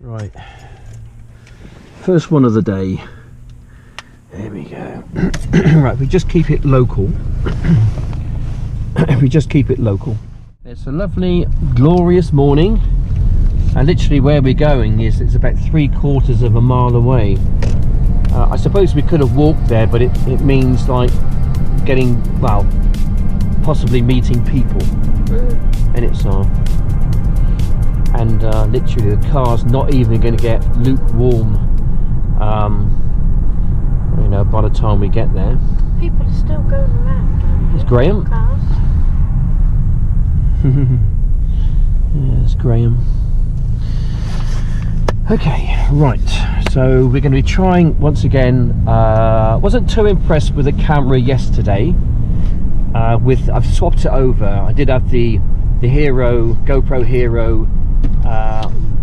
Right, first one of the day. There we go. Right, if we just keep it local. If we just keep it local. It's a lovely, glorious morning, and literally where we're going is it's about 3/4 of a mile away. I suppose we could have walked there, but it means like getting, well, possibly meeting people. And it's and literally the car's not even going to get lukewarm, you know, by the time we get there. People are still going around. It's Graham. Cars. Yeah, it's Graham. Okay, right, so we're going to be trying once again. Wasn't too impressed with the camera yesterday. I've swapped it over. I did have the GoPro Hero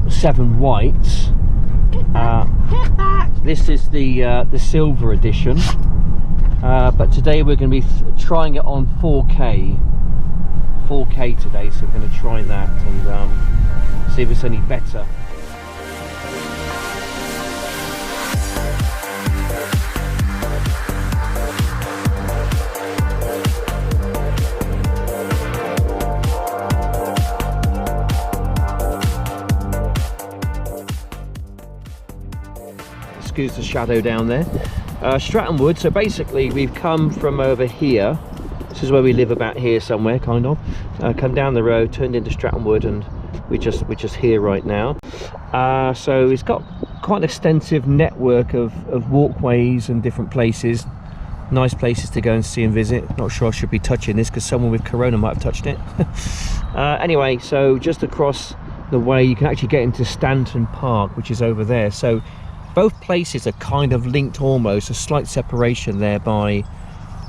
7 white. Get back. This is the silver edition, but today we're going to be trying it on 4K today, so we're going to try that and see if it's any better. Excuse the shadow down there. Stratton Wood. So basically we've come from over here. This is where we live, about here somewhere, kind of. Come down the road, turned into Stratton Wood, and we're just here right now. So it's got quite an extensive network of walkways and different places. Nice places to go and see and visit. Not sure I should be touching this because someone with corona might have touched it. Anyway, so just across the way you can actually get into Stanton Park, which is over there. So both places are kind of linked, almost a slight separation there by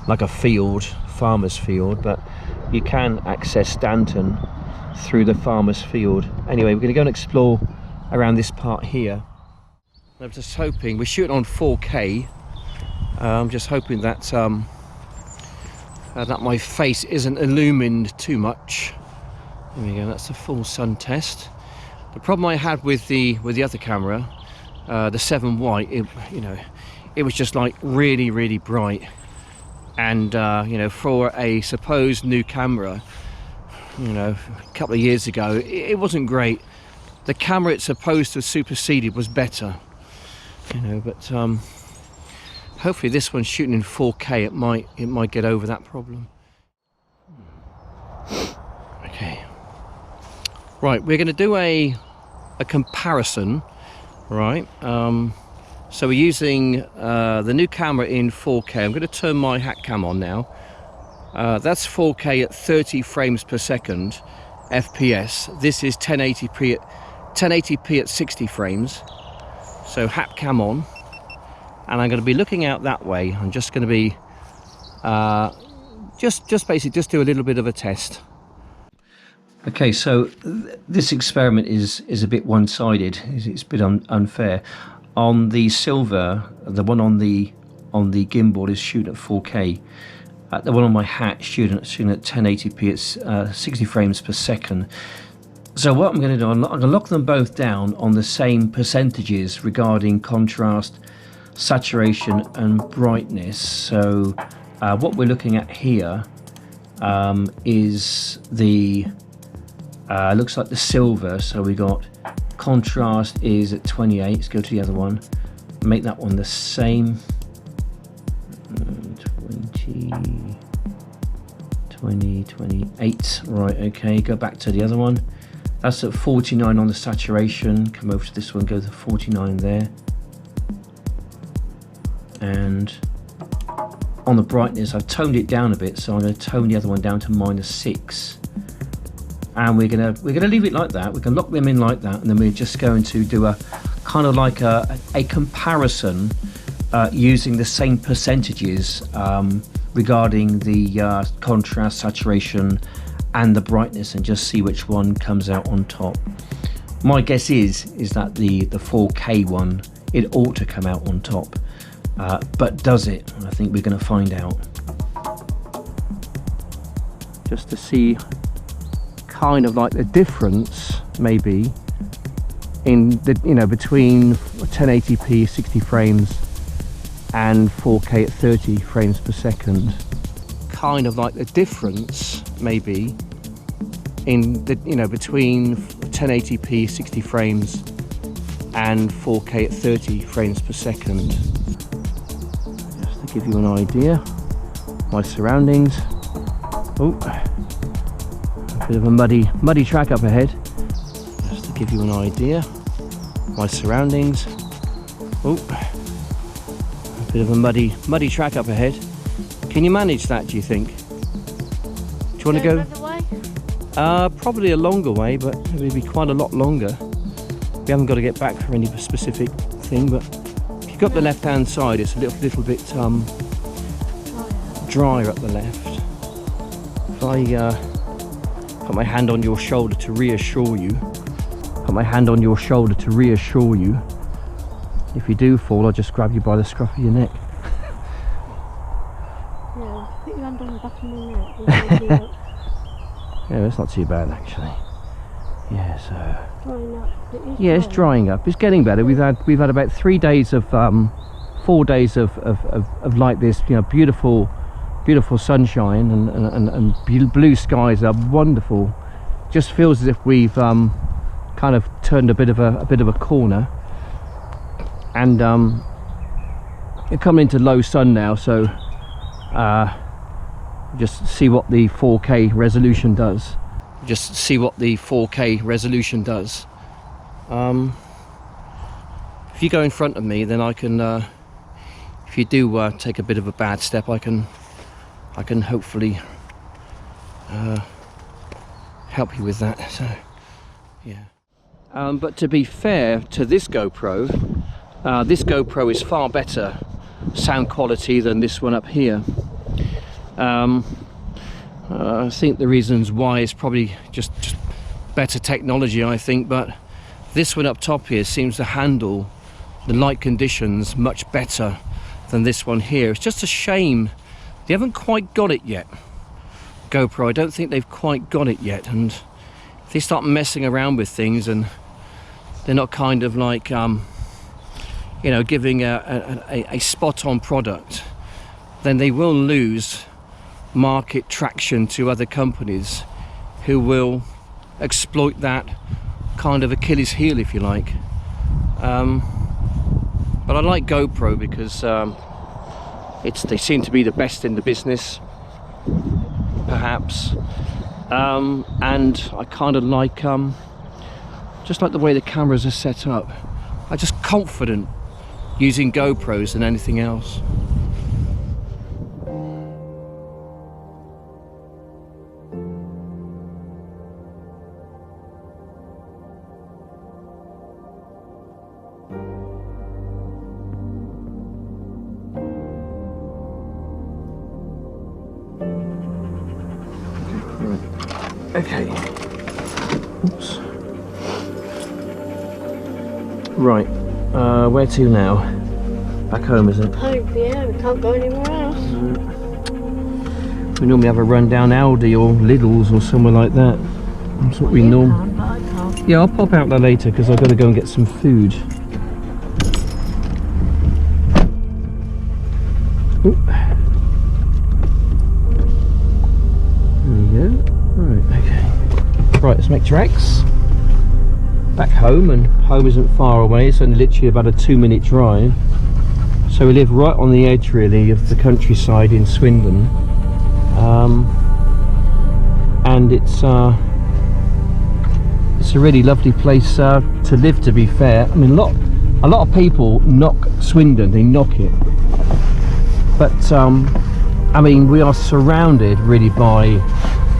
like a field, farmer's field, but you can access Stanton through the farmer's field. Anyway, we're going to go and explore around this part here. I'm just hoping, we're shooting on 4K. I'm just hoping that that my face isn't illumined too much. There we go, that's a full sun test. The problem I had with the other camera, the 7 white, it was just like really bright, and you know, for a supposed new camera, you know, a couple of years ago, it wasn't great. The camera it's supposed to have superseded was better, you know, but hopefully this one's shooting in 4K, it might get over that problem. Okay, right, we're going to do a comparison. Right, so we're using the new camera in 4K. I'm going to turn my hat cam on now. That's 4K at 30 frames per second FPS. This is 1080p at 60 frames. So hat cam on, and I'm going to be looking out that way. I'm just going to be just basically do a little bit of a test. Okay, so this experiment is a bit one-sided. It's a bit unfair. On the silver, the one on the gimbal is shooting at 4K. The one on my hat shooting at 1080p at 60 frames per second. So what I'm going to do, I'm going to lock them both down on the same percentages regarding contrast, saturation, and brightness. So what we're looking at here is the looks like the silver. So we got contrast is at 28. Let's go to the other one, make that one the same. 28. Right, okay, go back to the other one. That's at 49 on the saturation. Come over to this one, go to 49 there. And on the brightness, I've toned it down a bit, so I'm going to tone the other one down to -6. And we're gonna leave it like that. We can lock them in like that, and then we're just going to do a kind of like a comparison using the same percentages regarding the contrast, saturation, and the brightness, and just see which one comes out on top. My guess is that the 4K one, it ought to come out on top, but does it? I think we're going to find out. Just to see kind of like the difference maybe in the, you know, between 1080p 60 frames and 4K at 30 frames per second. Kind of like the difference maybe in the, you know, between 1080p 60 frames and 4K at 30 frames per second. Just to give you an idea, my surroundings. Oh, a bit of a muddy track up ahead. Just to give you an idea, my surroundings. Oh, a bit of a muddy track up ahead. Can you manage that, do you think? Do you want to go? Another way? Probably a longer way, but it'll be quite a lot longer. We haven't got to get back for any specific thing, but if you go up the left-hand side, it's a little bit drier up the left. If I put my hand on your shoulder to reassure you, if you do fall, I'll just grab you by the scruff of your neck. Yeah, put your hand on the back of my neck. Yeah, it's not too bad actually. Yeah, so Drying up. yeah, it's drying up. It's getting better. We've had about 3 days of 4 days of like this, you know, beautiful sunshine and blue skies are wonderful. Just feels as if we've kind of turned a bit of a corner, and you're coming into low sun now, so just see what the 4K resolution does. If you go in front of me, then I can, if you do take a bit of a bad step, I can hopefully help you with that. So yeah. But to be fair to this GoPro is far better sound quality than this one up here. I think the reasons why is probably just better technology, I think, but this one up top here seems to handle the light conditions much better than this one here. It's just a shame they haven't quite got it yet. GoPro, I don't think they've quite got it yet, and if they start messing around with things and they're not kind of like you know, giving a spot-on product, then they will lose market traction to other companies who will exploit that kind of Achilles heel, if you like. But I like GoPro because they seem to be the best in the business, perhaps, and I kind of like just like the way the cameras are set up. I'm just confident using GoPros than anything else. Okay. Oops. Right. Where to now? Back home, is it? Home, yeah, we can't go anywhere else. We normally have a run down Aldi or Lidl's or somewhere like that. That's what we normally. But I can't. Yeah, I'll pop out there later because I've got to go and get some food. Ooh. There we go. Right, okay. Right, let's make tracks back home, and home isn't far away. It's only literally about a 2-minute drive. So we live right on the edge, really, of the countryside in Swindon, and it's a really lovely place to live. To be fair, I mean, a lot of people knock Swindon, they knock it, but I mean, we are surrounded really by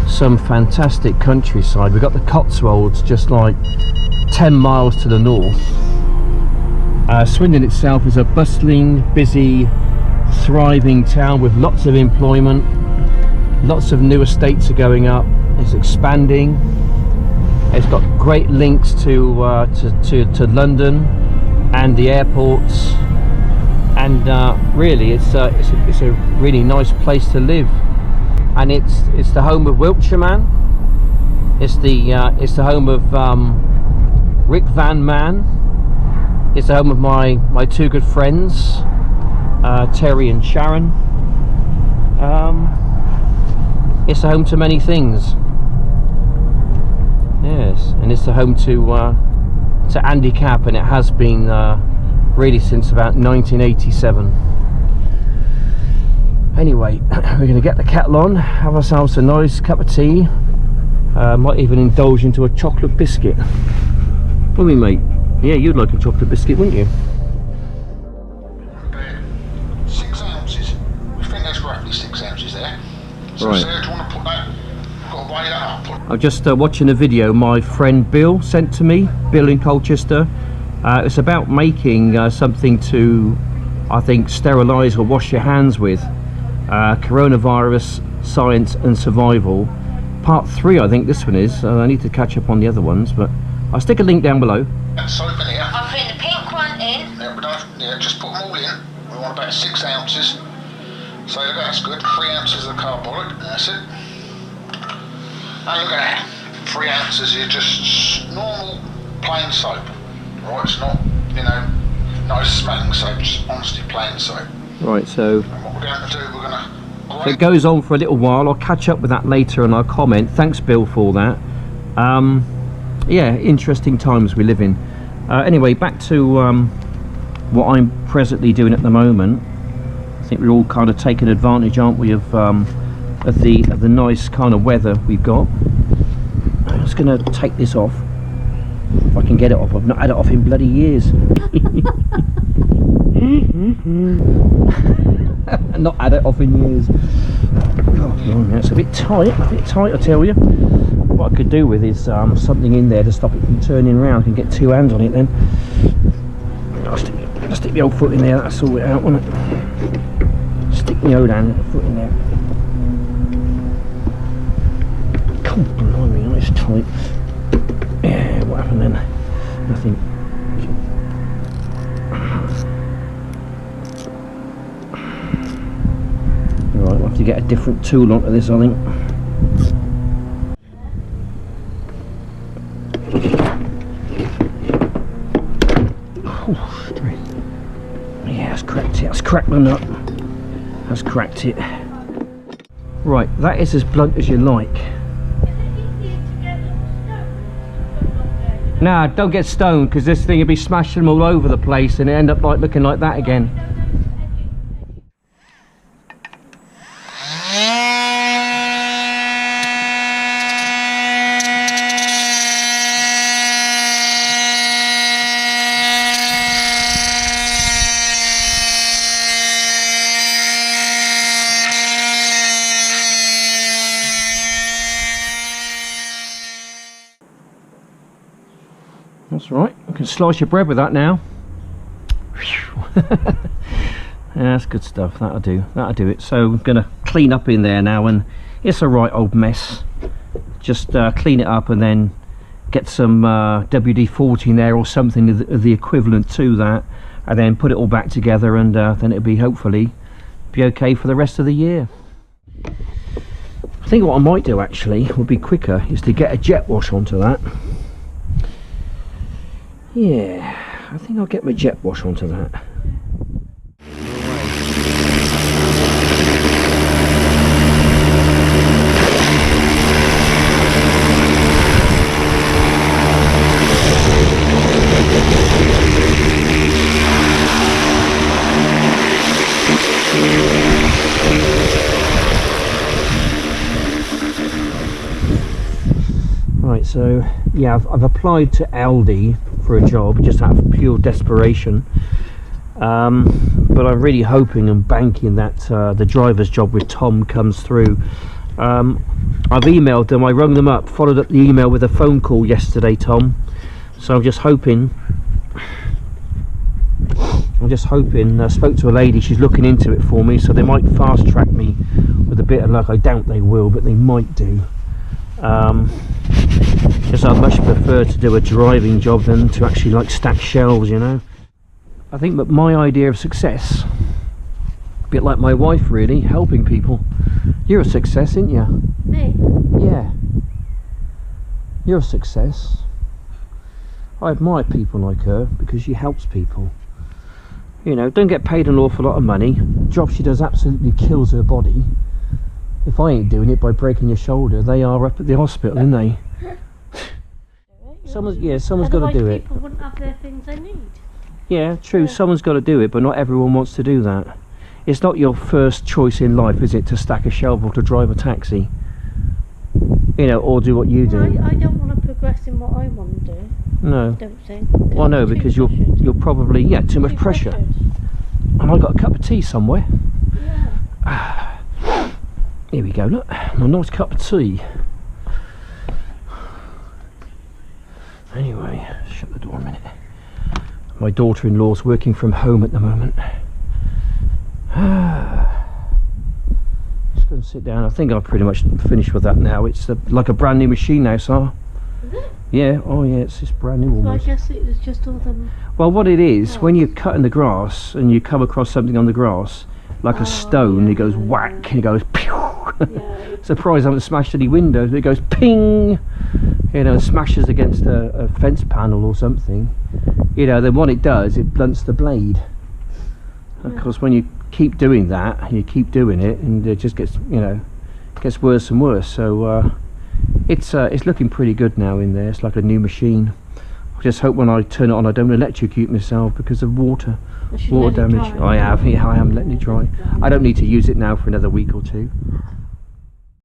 some fantastic countryside. We've got the Cotswolds just like 10 miles to the north. Swindon itself is a bustling, busy, thriving town with lots of employment. Lots of new estates are going up. It's expanding. It's got great links to London and the airports, and really it's a really nice place to live. And it's the home of Wiltshire Man. It's the home of Rick Van Man. It's the home of my two good friends, Terry and Sharon. It's the home to many things. Yes, and it's the home to Andy Cap, and it has been really since about 1987. Anyway, we're going to get the kettle on, have ourselves a nice cup of tea. Might even indulge into a chocolate biscuit. What do you, mate? Yeah, you'd like a chocolate biscuit, wouldn't you? About 6 ounces. We think that's roughly 6 ounces there. So Right. Sarah, do you want to put that? We've got to weigh that up. I'm just watching a video my friend Bill sent to me, Bill in Colchester. It's about making something to, I think, sterilise or wash your hands with. Coronavirus, Science and Survival. Part 3, I think this one is. I need to catch up on the other ones, but I'll stick a link down below. Soap in here. I'm putting the pink one in. Yeah, we don't, yeah, just put them all in. We want about 6 ounces. So look, that's good. 3 ounces of carbolic. That's it. And look at that. 3 ounces is just normal plain soap. Right, it's not, you know, no smelling soap, just honestly plain soap. Right, so And what we're going to do, we're going to it goes on for a little while. I'll catch up with that later and I'll comment. Thanks, Bill, for that. Yeah, interesting times we live in. Anyway, back to what I'm presently doing at the moment. I think we're all kind of taking advantage, aren't we, of the nice kind of weather we've got. I'm just going to take this off. If I can get it off. I've not had it off in bloody years. Not had it off in years. Oh, it's a bit tight, I tell you. What I could do with is something in there to stop it from turning round. I can get 2 hands on it then. I'll stick the old foot in there, that'll sort it out, won't it? Stick the old hand and the foot in there. Oh, blimey, it's tight. Yeah, what happened then? Nothing. Right, we'll have to get a different tool onto this, I think. Oh, yeah, that's cracked it. That's cracked the nut. That's cracked it. Right, that is as blunt as you like. Nah, don't get stoned, because this thing will be smashing them all over the place and it end up like looking like that again. That's right, you can slice your bread with that now. Yeah, that's good stuff, that'll do it. So I'm going to clean up in there now, and it's a right old mess. Just clean it up and then get some WD-40 in there or something of the equivalent to that, and then put it all back together, and then it'll be hopefully be okay for the rest of the year. I think what I might do actually would be quicker is to get a jet wash onto that. Yeah, I think I'll get my jet wash onto that. Right, so yeah, I've applied to Aldi for a job just out of pure desperation, but I'm really hoping and banking that the driver's job with Tom comes through. I've emailed them, I rung them up, followed up the email with a phone call yesterday, Tom, so I'm just hoping, spoke to a lady, she's looking into it for me, so they might fast track me with a bit of luck. I doubt they will, but they might do. Because I'd much prefer to do a driving job than to actually like stack shelves, you know. I think that my idea of success, a bit like my wife really, helping people. You're a success, aren't you? Me? Yeah. You're a success. I admire people like her because she helps people. You know, don't get paid an awful lot of money. Job she does absolutely kills her body. If I ain't doing it by breaking your shoulder, they are up at the hospital, aren't they? Someone's got to do it. People wouldn't have their things they need. Yeah, true. Someone's got to do it, but not everyone wants to do that. It's not your first choice in life, is it, to stack a shelf or to drive a taxi? You know, or do what you do. I don't want to progress in what I want to do. No. I don't think. Well, no, because you're probably too much pressure. And I got a cup of tea somewhere. Yeah. Here we go. Look, my nice cup of tea. Anyway, shut the door a minute. My daughter-in-law's working from home at the moment. Just go and sit down. I think I've pretty much finished with that now. It's like a brand new machine now, Sarah. Is it? Yeah, oh yeah, it's just brand new So I almost. guess it was just all them. Well, what it is, when you're cutting the grass and you come across something on the grass, like a stone, it goes whack and it goes pew. Yeah. Surprised I haven't smashed any windows, but it goes ping. You know, smashes against a fence panel or something. You know, then what it does, it blunts the blade. Of course, when you keep doing that, you keep doing it, and it just gets, gets worse and worse. So it's looking pretty good now in there. It's like a new machine. I just hope when I turn it on, I don't electrocute myself because of water damage. I am letting it dry. I don't need to use it now for another week or two.